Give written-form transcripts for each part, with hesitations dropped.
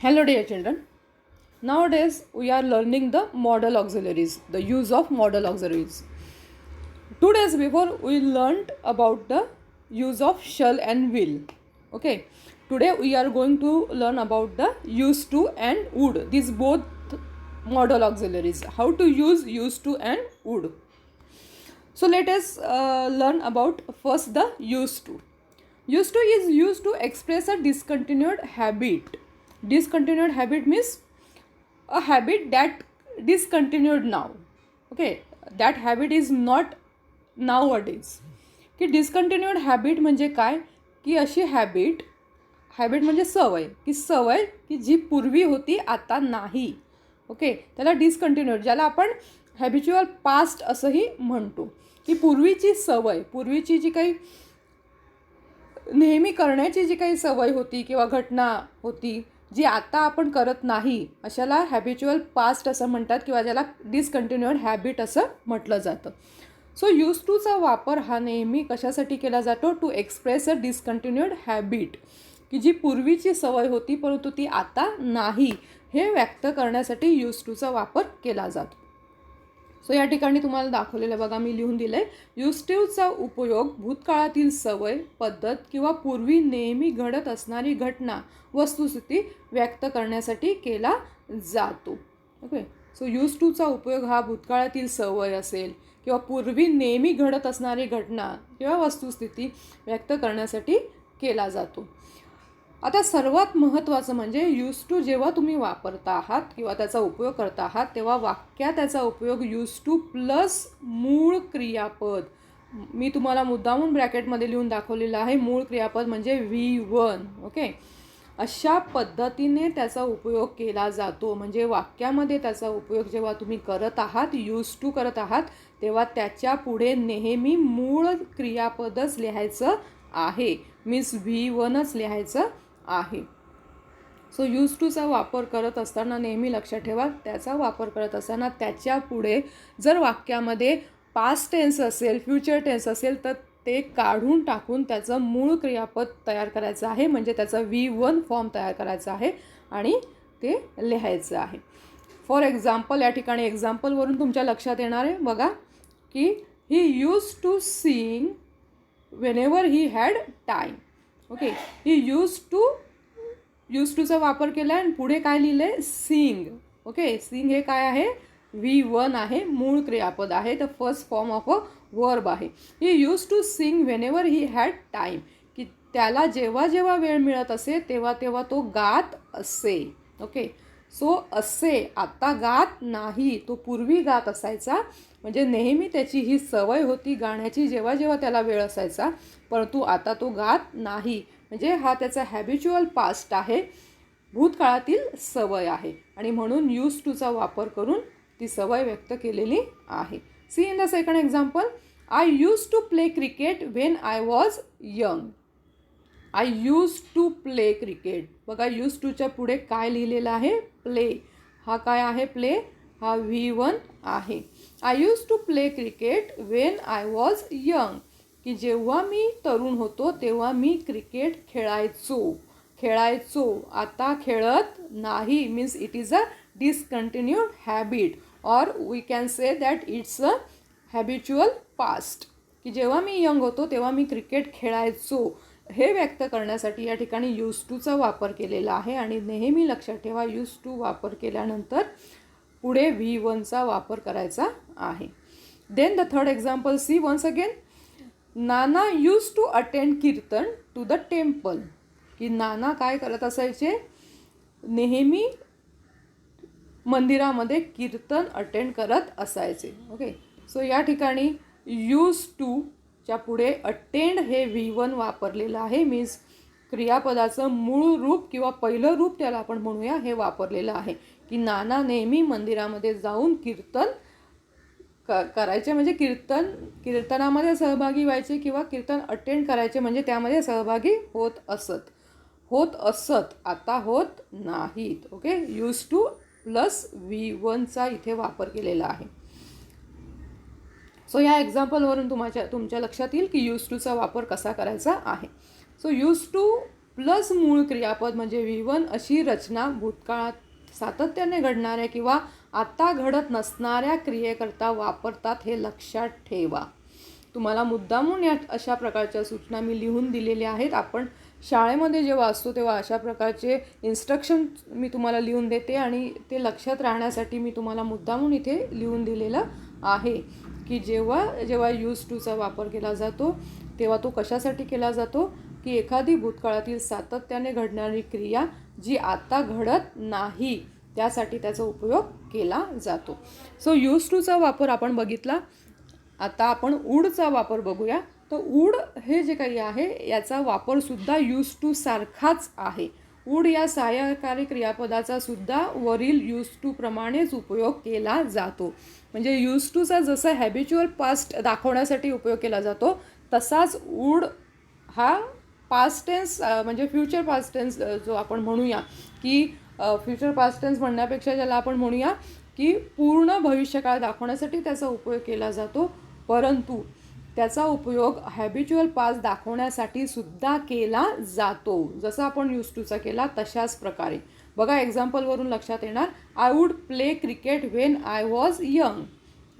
Hello dear children. Nowadays we are learning the modal auxiliaries, the use of modal auxiliaries. 2 days before we learned about the use of shall and will. Okay. Today we are going to learn about the used to and would. These both modal auxiliaries. How to use used to and would. So let us learn about first the used to. Used to is used to express a discontinued habit. Discontinued habit means a habit that discontinued now. Okay, that habit is not nowadays. की डिस्कंटिन्यूड habit म्हणजे काय की अशी habit म्हणजे सवय की जी पूर्वी होती आता नाही. ओके, त्याला डिस्कंटिन्यूड, ज्याला आपण हॅबिच्युअल पास्ट असंही म्हणतो. की पूर्वीची सवय, पूर्वीची जी काही नेहमी करण्याची जी काही सवय होती किंवा घटना होती जी आता आपण करत नाही, अशाला हॅबिच्युअल पास्ट असं म्हणतात किंवा ज्याला डिस्कंटिन्यूड हॅबिट असं म्हटलं जातं. सो यूज टूचा वापर हा नेहमी कशासाठी केला जातो? To express a discontinued habit, की जी पूर्वीची सवय होती परंतु ती आता नाही, हे व्यक्त करण्यासाठी यूज टूचा वापर केला जातो. सो या ठिकाणी तुम्हाला दाखवलेलं बघा, मी लिहून दिलं आहे. यूज टूचा उपयोग भूतकाळातील सवय, पद्धत किंवा पूर्वी नेहमी घडत असणारी घटना, वस्तुस्थिती व्यक्त करण्यासाठी केला जातो. ओके, सो यूज टूचा उपयोग हा भूतकाळातील सवय असेल किंवा पूर्वी नेहमी घडत असणारी घटना किंवा वस्तुस्थिती व्यक्त करण्यासाठी केला जातो. आता सर्वात महत्त्वाचं म्हणजे यूज टू जेव्हा तुम्ही वापरता आहात किंवा त्याचा उपयोग करता आहात तेव्हा वाक्यात त्याचा उपयोग यूज टू प्लस मूळ क्रियापद. मी तुम्हाला मुद्दामून ब्रॅकेटमध्ये लिहून दाखवलेलं आहे. मूळ क्रियापद म्हणजे V1. ओके, अशा पद्धतीने त्याचा उपयोग केला जातो. म्हणजे वाक्यामध्ये त्याचा उपयोग जेव्हा तुम्ही करत आहात, यूज टू करत आहात, तेव्हा त्याच्या पुढे नेहमी मूळ क्रियापदच लिहायचं आहे. मीन्स V1च लिहायचं आहे. सो यूज टूचा वापर करत असताना नेहमी लक्षात ठेवा, त्याचा वापर करत असताना त्याच्या पुढे जर वाक्यामध्ये पास्ट टेन्स असेल, फ्युचर टेन्स असेल तर ते काढून टाकून त्याचं मूळ क्रियापद तयार करायचं आहे. म्हणजे त्याचा V1 फॉर्म तयार करायचा आहे आणि ते लिहायचं आहे. फॉर एक्झाम्पल, या ठिकाणी एक्झाम्पलवरून तुमच्या लक्षात येणार आहे बघा, की he used to sing whenever he had time. Okay, he used टूचा वापर केला आहे आणि पुढे काय लिहिलं आहे? सिंग. ओके, सिंग हे काय आहे? V1 आहे, मूळ क्रियापद आहे, the first form of a verb आहे. He used to sing whenever he had time, की त्याला जेव्हा जेव्हा वेळ मिळत असे तेव्हा तेव्हा तो गात असे. ओके, सो असे आता गात नाही, तो पूर्वी गात असायचा. म्हणजे नेहमी त्याची ही सवय होती गाण्याची जेव्हा जेव्हा त्याला वेळ असायचा, परंतु आता तो गात नाही. म्हणजे हा त्याचा हॅबिच्युअल पास्ट आहे, भूतकाळातील सवय आहे आणि म्हणून यूज टूचा वापर करून ती सवय व्यक्त केलेली आहे. See in the second example, I use to play cricket when I was young. I use to play cricket. बघा, यूज टूच्या पुढे काय लिहिलेलं आहे? प्ले. हा काय आहे? प्ले. हा V1 आहे. I use to play cricket when I was young, की जेव्हा मी तरुण होतो तेव्हा मी क्रिकेट खेळायचो, आता खेळत नाही. Means it is a discontinued habit or we can say that it's a habitual past, की जेव्हा मी यंग होतो तेव्हा मी क्रिकेट खेळायचो, हे व्यक्त करण्यासाठी या ठिकाणी यूज टूचा वापर केलेला आहे. आणि नेहमी लक्षात ठेवा, यूज टू वापर केल्यानंतर पुढे V1चा वापर करायचा आहे. Then the third example, see once again, Nana use to attend kirtan to the temple, की नाना काय करत असायचे? नेहमी मंदिरामध्ये कीर्तन अटेंड करत असायचे. ओके, सो या ठिकाणी यूज टूच्या पुढे अटेंड हे V1 वापरलेलं आहे. मीन्स क्रियापदाचं मूळ रूप किंवा पहिलं रूप त्याला आपण म्हणूया, हे वापरलेलं आहे. की नाना नेहमी मंदिरामध्ये जाऊन कीर्तन करायचे, म्हणजे कीर्तनामध्ये सहभागी व्हायचे किंवा कीर्तन अटेंड करायचे, म्हणजे त्यामध्ये सहभागी होत असत, आता होत नाहीत. ओके, यूज टू प्लस V1चा इथे वापर केलेला आहे. सो या एक्झाम्पलवरून तुमच्या लक्षात येईल की यूज टूचा वापर कसा करायचा आहे. सो यूज टू प्लस मूळ क्रियापद म्हणजे V1 अशी रचना भूतकाळात सातत्याने घडणाऱ्या किंवा आता घडत नसणाऱ्या क्रियेकरता वापरतात हे लक्षात ठेवा. तुम्हाला मुद्दामून या अशा प्रकारच्या सूचना मी लिहून दिलेल्या आहेत. आपण शाळेमध्ये जेव्हा असतो तेव्हा अशा प्रकारचे इन्स्ट्रक्शन मी तुम्हाला लिहून देते आणि ते लक्षात राहण्यासाठी मी तुम्हाला मुद्दामून इथे लिहून दिलेलं आहे की जेव्हा जेव्हा यूज टूचा वापर केला जातो तेव्हा तो कशासाठी केला जातो की एखादी भूतकाळातील सातत्याने घडणारी क्रिया जी आता घडत नाही त्यासाठी त्याचा उपयोग केला जातो. सो यूज टूचा वापर आपण बघितला. आता आपण वूडचा वापर बघूया. तर वूड हे जे काही आहे याचा वापरसुद्धा यूज टू सारखाच आहे. वूड या सहाय्यकारी क्रियापदाचा सुद्धा वरील यूज टू प्रमाणेच उपयोग केला जातो. म्हणजे यूज टूचा जसा हॅबिच्युअल पास्ट दाखवण्यासाठी उपयोग केला जातो तसाच वूड हा पास्ट टेन्स म्हणजे फ्युचर पास्ट टेन्स जो आपण म्हणूया की फ्युचर पास्ट टेन्स म्हणण्यापेक्षा ज्याला आपण म्हणूया की पूर्ण भविष्यकाळ दाखवण्यासाठी त्याचा उपयोग केला जातो. परंतु त्याचा उपयोग हॅबिच्युअल पास्ट दाखवण्यासाठी सुद्धा केला जातो. जसं आपण यूज टूचा केला तशाच प्रकारे. बघा एक्झाम्पलवरून लक्षात येणार. I would play cricket when I was young.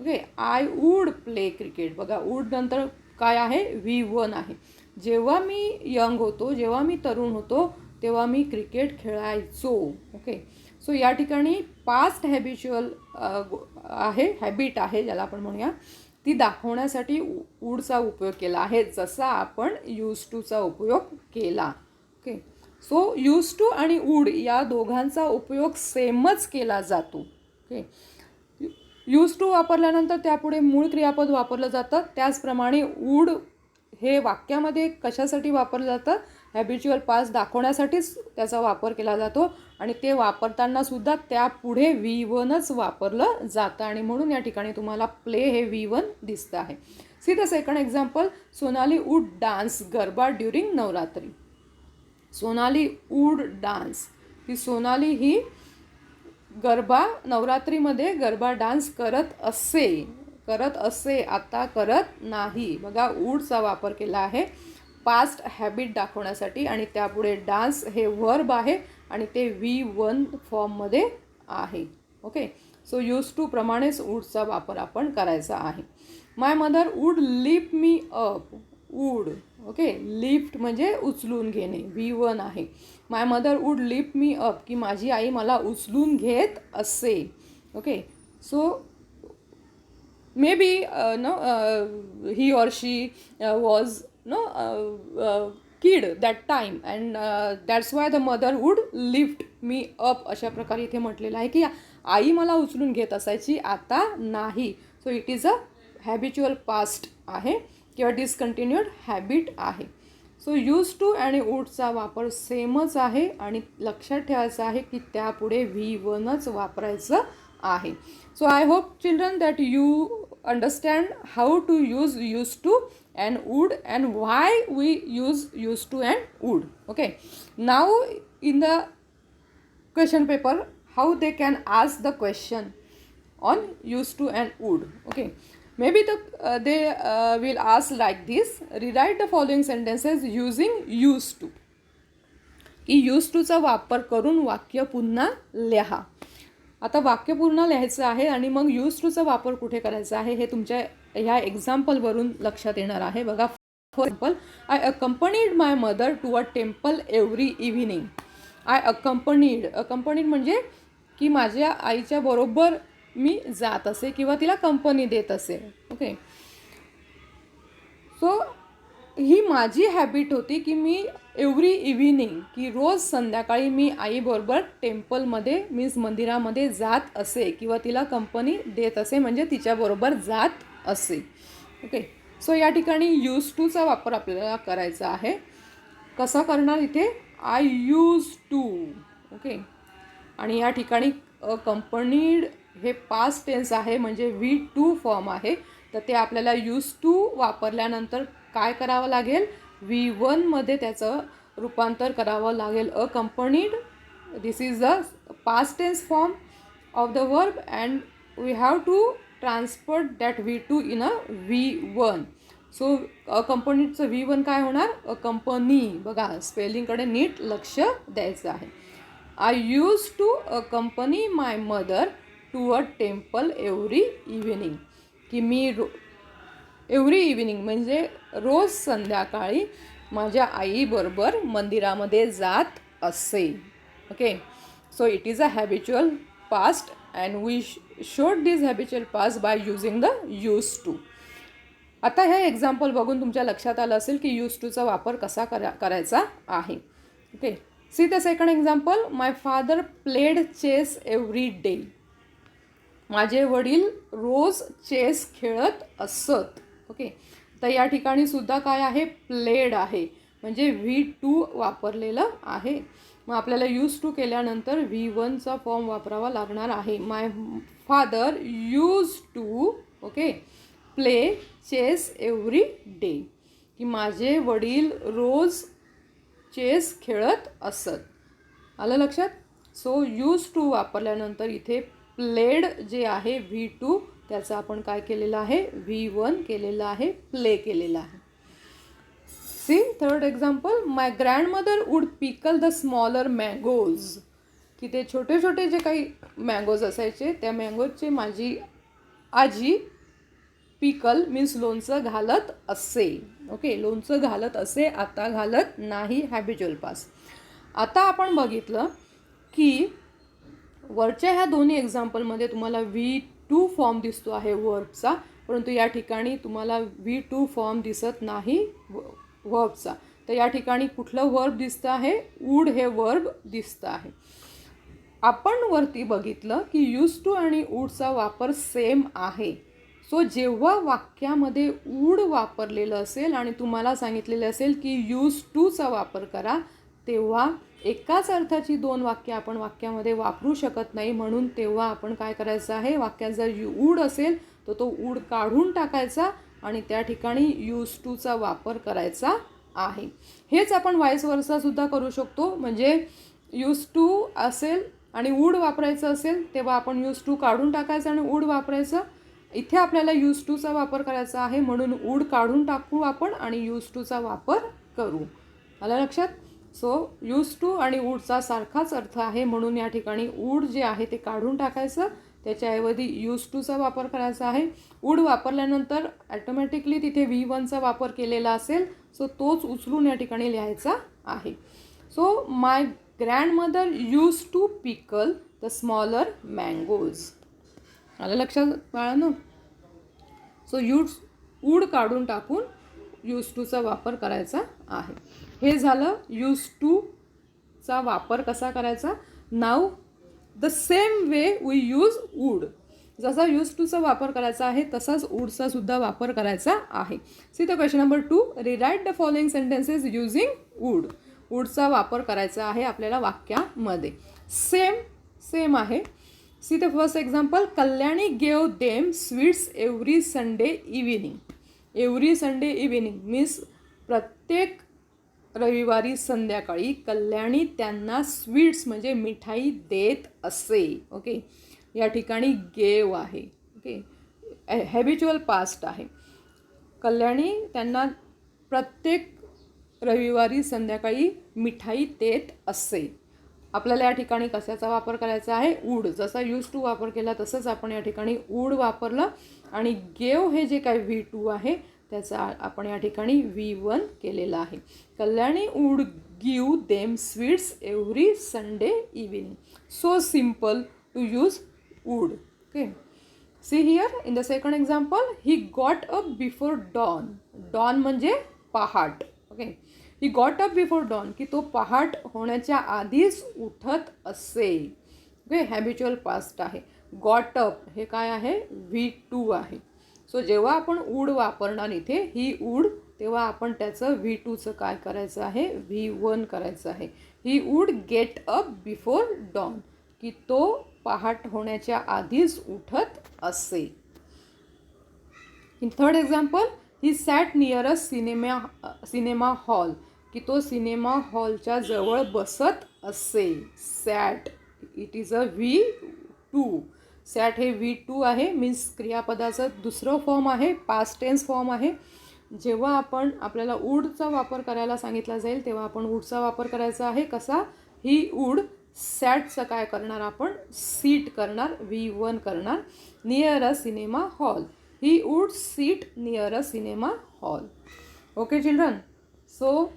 Okay, I would play cricket. बघा वूड नंतर काय आहे V1 आहे. जेव्हा मी यंग होतो, जेव्हा मी तरुण होतो तेव्हा मी क्रिकेट खेळायचो. ओके, सो या ठिकाणी पास्ट हॅबिच्युअल आहे, हॅबिट आहे ज्याला आपण म्हणूया, ती दाखवण्यासाठी वूडचा उपयोग केला आहे जसा आपण यूज टूचा उपयोग केला. ओके, सो यूज टू आणि वूड या दोघांचा उपयोग सेमच केला जातो. ओके, यूज टू वापरल्यानंतर त्यापुढे मूळ क्रियापद वापरलं जातं. त्याचप्रमाणे वूड हे वाक्यामध्ये कशासाठी वापरलं जातं? हॅबिच्युअल पास्ट दाखवण्यासाठीच त्याचा वापर केला जातो आणि ते वापरताना सुद्धा त्यापुढे V1च वापरलं जातं आणि म्हणून या ठिकाणी तुम्हाला प्ले हे V1 दिसतं आहे. See the second example. Sonali would dance garba during Navratri. Sonali would dance. ही सोनाली ही गरबा नवरात्रीमध्ये गरबा डान्स करत असे, आता करत नाही. बघा वूडचा वापर केला आहे पास्ट हॅबिट दाखवण्यासाठी आणि त्यापुढे डान्स हे वर्ब आहे आणि ते V1 फॉर्ममध्ये आहे. ओके, सो यूज टू प्रमाणेच वूडचा वापर आपण करायचा आहे. My mother would lift me up. Would, okay, lift म्हणजे उचलून घेणे, V1 आहे. My mother would lift me up की माझी आई मला उचलून घेत असे. Okay, so maybe he or she was kid that time and that's why the mother would lift me up. अशा प्रकारे इथे म्हटलेलं आहे की आई मला उचलून घेत असायची, आता नाही. So it is a habitual past आहे किंवा डिसकंटिन्युअड हॅबिट आहे. सो यूज टू आणि वूडचा वापर सेमच आहे आणि लक्षात ठेवायचं आहे की त्यापुढे V1च वापरायचं आहे. So I hope children that you understand how to use to and would and why we use to and would. Okay, now in the question paper how they can ask the question on use to and would. Okay, maybe they will ask like this. Rewrite the following sentences using use to. की use टूचा वापर करून वाक्य पुन्हा लिहा. आता वाक्य पूर्ण लिहायचं आहे आणि मग यूज टूचा वापर कुठे करायचा आहे हे तुमच्या ह्या एक्झाम्पलवरून लक्षात येणार आहे. बघा, for example, I accompanied my mother to a temple every evening. I accompanied म्हणजे की माझ्या आईच्या बरोबर मी जात असे किंवा तिला कंपनी देत असे. ओके, सो ही माझी हॅबिट होती की मी एव्हरी इव्हिनिंग की रोज संध्याकाळी मी आईबरोबर टेम्पलमध्ये मीन्स मंदिरामध्ये जात असे किंवा तिला कंपनी देत असे म्हणजे तिच्याबरोबर जात असे. ओके, सो या ठिकाणी यूज टूचा वापर आपल्याला करायचा आहे. कसा करणार? इथे आय यूज टू. ओके, आणि या ठिकाणी कंपनीड हे पास्ट टेन्स आहे म्हणजे V2 फॉर्म आहे. तर ते आपल्याला यूज टू वापरल्यानंतर काय करावं लागेल? V1 मध्ये त्याचं रूपांतर करावं लागेल. Accompanied, this is the past tense form of the verb and we have to transfer that V2 in a V1. So कंपनीचं V1 काय होणार, अ कंपनी. बघा स्पेलिंगकडे नीट लक्ष द्यायचं आहे. I use to accompany my mother to a temple every evening, की मी every evening म्हणजे रोज संध्याकाळी माझ्या आईबरोबर मंदिरामध्ये जात असे. Okay, so it is a habitual past and we showed this habitual past by using the use to. आता हे एक्झाम्पल बघून तुमच्या लक्षात आलं असेल की यूज टूचा वापर कसा करायचा आहे. Okay, see the second example. My father played chess every day. माझे वडील रोज चेस खेळत असत. ओके, तर या ठिकाणी सुद्धा काय आहे, प्लेड आहे म्हणजे V2 वापरलेलं आहे. मग आपल्याला यूज टू केल्यानंतर V1चा फॉर्म वापरावा लागणार आहे. My father used to okay play chess every day, की माझे वडील रोज चेस खेळत असत. आलं लक्षात. सो यूज टू वापरल्यानंतर इथे प्लेड जे आहे V2 त्याचं आपण काय केलेलं आहे, V1 केलेलं आहे, प्ले केलेलं आहे. See third example. My grandmother would pickle the smaller mangoes, की ते छोटे छोटे जे काही मँगोज असायचे त्या मँगोजचे माझी आजी पिकल मीन्स लोणचं घालत असे. ओके, लोणचं घालत असे, आता घालत नाही, हॅबिच्युअल पास्ट. आता आपण बघितलं की वरच्या ह्या दोन्ही एक्झाम्पलमध्ये तुम्हाला V2 फॉर्म दिसतो आहे वर्बचा, परंतु या ठिकाणी तुम्हाला V2 फॉर्म दिसत नाही वर्बचा. तर या ठिकाणी कुठलं वर्ब दिसतं आहे, वूड हे वर्ब दिसतं आहे. आपण वरती बघितलं की यूज टू आणि वूडचा वापर सेम आहे. सो जेव्हा वाक्यामध्ये वूड वापरलेलं असेल आणि तुम्हाला सांगितलेलं असेल की यूज टूचा वापर करा, तेव्हा एकाच अर्थाची दोन वाक्य आपण वाक्यामध्ये वापरू शकत नाही. म्हणून तेव्हा आपण काय करायचं आहे, वाक्यात जर वूड असेल तर तो वूड काढून टाकायचा आणि त्या ठिकाणी यूज टूचा वापर करायचा आहे. हेच आपण व्हाईस वर्सासुद्धा करू शकतो. म्हणजे यूज टू असेल आणि वूड वापरायचं असेल तेव्हा आपण यूज टू काढून टाकायचं आणि वूड वापरायचं. इथे आपल्याला यूज टूचा वापर करायचा आहे म्हणून वूड काढून टाकू आपण आणि यूज टूचा वापर करू. आलं लक्षात. सो यूज टू आणि वूडचा सारखाच अर्थ आहे म्हणून या ठिकाणी वूड जे आहे ते काढून टाकायचं, त्याच्याऐवजी यूज टूचा वापर करायचा आहे. वूड वापरल्यानंतर ॲटोमॅटिकली तिथे V1चा वापर केलेला असेल, सो तोच उचलून या ठिकाणी लिहायचा आहे. So my grandmother use to pickle the smaller mangoes. आलं लक्षात बाळांनो. सो वूड काढून टाकून यूज टूचा वापर करायचा आहे. हे झालं यूज टूचा वापर कसा करायचा. Now the same way we use would. जसा यूज टूचा वापर करायचा आहे तसाच वूडचा सुद्धा वापर करायचा आहे. See the question number 2. Rewrite the following sentences using would. वूडचा वापर करायचा आहे आपल्याला वाक्यामध्ये. सेम आहे. See the first example. Kalyani gave them sweets every Sunday evening. Every Sunday evening means प्रत्येक रविवारी संध्याकाळी कल्याणी त्यांना स्वीट्स म्हणजे मिठाई देत असे. ओके, या ठिकाणी गेव आहे. ओके, हॅबिच्युअल पास्ट आहे. कल्याणी त्यांना प्रत्येक रविवारी संध्याकाळी मिठाई देत असे. आपल्याला या ठिकाणी कशाचा वापर करायचा आहे, वूड. जसा यूज टू वापर केला तसंच आपण या ठिकाणी वूड वापरलं आणि गेव हे जे काही V2 आहे त्याचा आपण या ठिकाणी V1 केलेला आहे. Kalyani would give them sweets every Sunday evening. So simple to use would. Okay, see here in the second example. He got up before dawn. Dawn म्हणजे पहाट. Okay, he got up before dawn, की तो पहाट होण्याच्या आधीच उठत असे. Okay, habitual past आहे. गॉट अप हे काय आहे, V2 आहे. सो जेव्हा आपण वूड वापरणार इथे ही वूड, तेव्हा आपण त्याचं V2चं काय करायचं आहे, V1 करायचं आहे. He would get up before dawn, की तो पहाट होण्याच्या आधीच उठत असे. In third example. He sat near a cinema hall, की तो सिनेमा हॉलच्या जवळ बसत असे. सॅट इट इज अ V2. सॅट हे V2 आहे मीन्स क्रियापदाचं दुसरं फॉर्म आहे, पास्ट टेन्स फॉर्म आहे. जेव्हा आपल्याला वूडचा वापर करायला सांगितला जाईल तेव्हा आपण वूडचा वापर करायचा आहे. कसा? ही वूड सॅटचं काय करणार आपण? सीट करणार, V1 करणार. Near a cinema hall. He would seat near a cinema hall. Okay children. So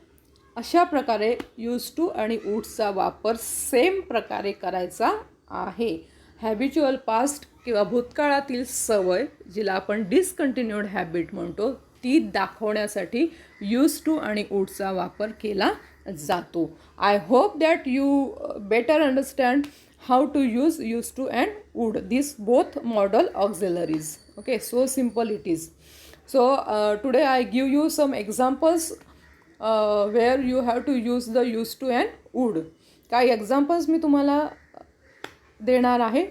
अशा प्रकारे यूज टू आणि वूड्सचा वापर सेम प्रकारे करायचा आहे. हॅबिच्युअल पास्ट किंवा भूतकाळातील सवय, जिला आपण डिसकंटिन्यूड हॅबिट म्हणतो, ती दाखवण्यासाठी यूज टू आणि वूडचा वापर केला जातो. I hope that you better understand how to use to and would, this both modal auxiliaries. Okay, so simple it is. So today I give you some examples where you have to use the use to and would. काही examples मी तुम्हाला देणार आहे.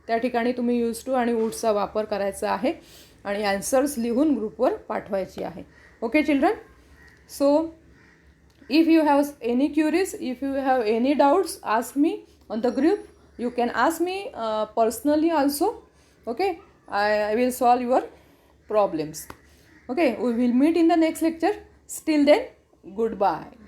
त्या ठिकाणी तुम्ही use to आणि वूडचा वापर करायचा आहे आणि ॲन्सर्स लिहून ग्रुपवर पाठवायची आहे. Okay children. So if you have any queries, if you have any doubts, ask me on the group. You can ask me personally also. Okay, I will solve your problems. Okay, we will meet in the next lecture. Till then, goodbye.